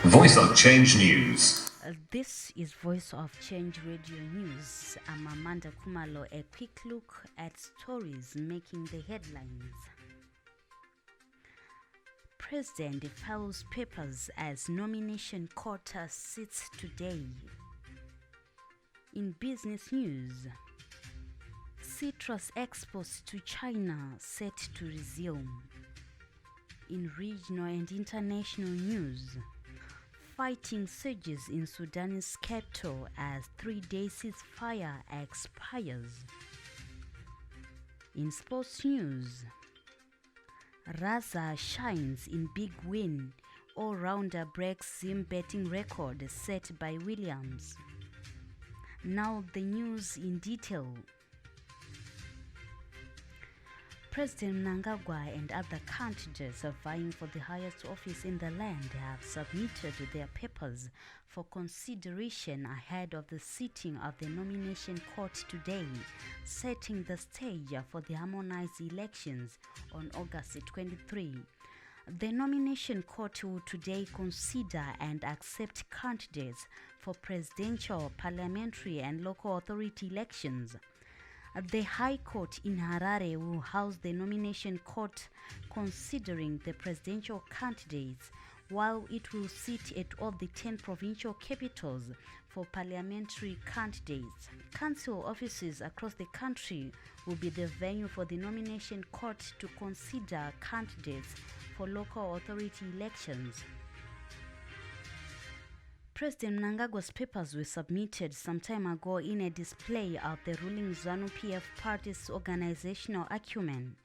Voice of Change News. This is Voice of Change Radio News. I'm Amanda Kumalo. A quick look at stories making the headlines. President files papers as nomination quota sits today. In business news, citrus exports to China set to resume. In regional and international news, fighting surges in Sudan's capital as 3-day ceasefire expires. In sports news, Raza shines in big win. All-rounder breaks Zim betting record set by Williams. Now the news in detail. President Mnangagwa and other candidates vying for the highest office in the land have submitted their papers for consideration ahead of the sitting of the nomination court today, setting the stage for the harmonized elections on August 23. The nomination court will today consider and accept candidates for presidential, parliamentary, and local authority elections. The High Court in Harare will house the nomination court considering the presidential candidates, while it will sit at all the 10 provincial capitals for parliamentary candidates. Council offices across the country will be the venue for the nomination court to consider candidates for local authority elections. President Mnangagwa's papers were submitted some time ago in a display of the ruling ZANU-PF party's organizational acumen.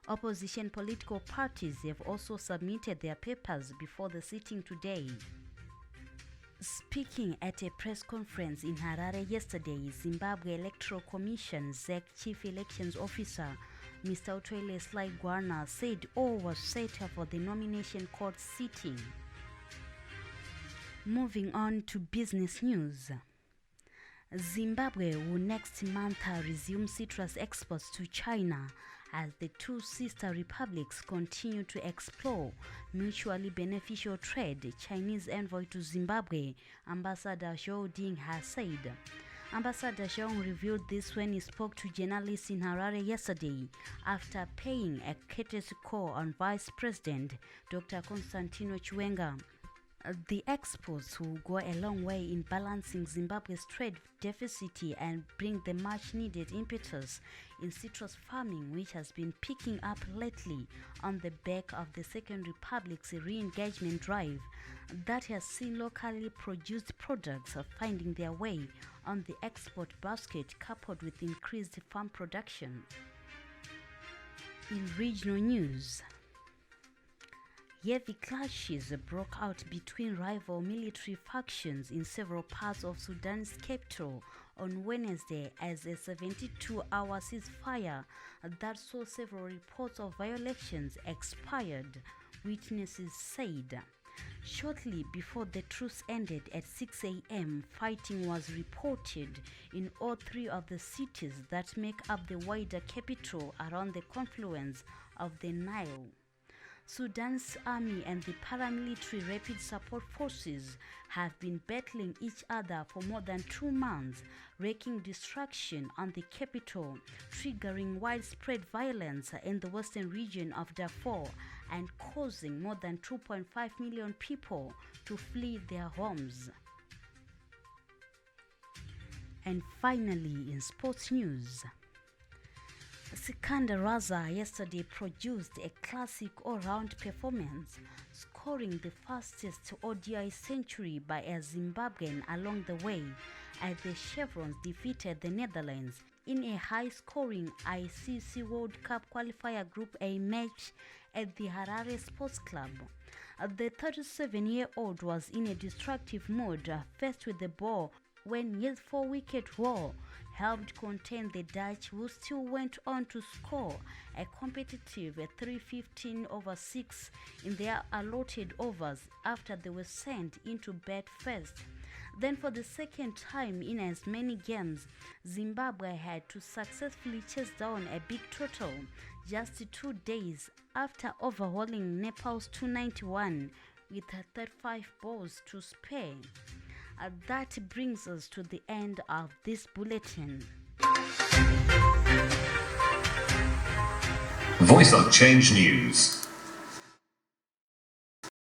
Opposition political parties have also submitted their papers before the sitting today. Speaking at a press conference in Harare yesterday, Zimbabwe Electoral Commission ZEC Chief Elections Officer Mr. Otwele Sly Gwarna said all was set for the nomination court sitting. Moving on to business news. Zimbabwe will next month resume citrus exports to China as the two sister republics continue to explore mutually beneficial trade, Chinese envoy to Zimbabwe, Ambassador Zhou Ding, has said. Ambassador Zhou revealed this when he spoke to journalists in Harare yesterday after paying a courtesy call on Vice President Dr. Constantino Chiwenga. The exports will go a long way in balancing Zimbabwe's trade deficit and bring the much-needed impetus in citrus farming, which has been picking up lately on the back of the Second Republic's re-engagement drive that has seen locally produced products finding their way on the export basket, coupled with increased farm production. In regional news, heavy clashes broke out between rival military factions in several parts of Sudan's capital on Wednesday as a 72-hour ceasefire that saw several reports of violations expired, witnesses said. Shortly before the truce ended at 6 a.m., fighting was reported in all three of the cities that make up the wider capital around the confluence of the Nile. Sudan's army and the paramilitary rapid support forces have been battling each other for more than 2 months, wreaking destruction on the capital, triggering widespread violence in the western region of Darfur, and causing more than 2.5 million people to flee their homes. And finally, in sports news, Raza yesterday produced a classic all-round performance, scoring the fastest ODI century by a Zimbabwean along the way as the Chevrons defeated the Netherlands in a high-scoring ICC World Cup qualifier Group A match at the Harare Sports Club. The 37-year-old was in a destructive mood, first with the ball, when his 4-wicket haul helped contain the Dutch, who still went on to score a competitive 315 over 6 in their allotted overs after they were sent into bat first. Then for the second time in as many games, Zimbabwe had to successfully chase down a big total just 2 days after overhauling Nepal's 291 with 35 balls to spare. That brings us to the end of this bulletin. Voice of Change News.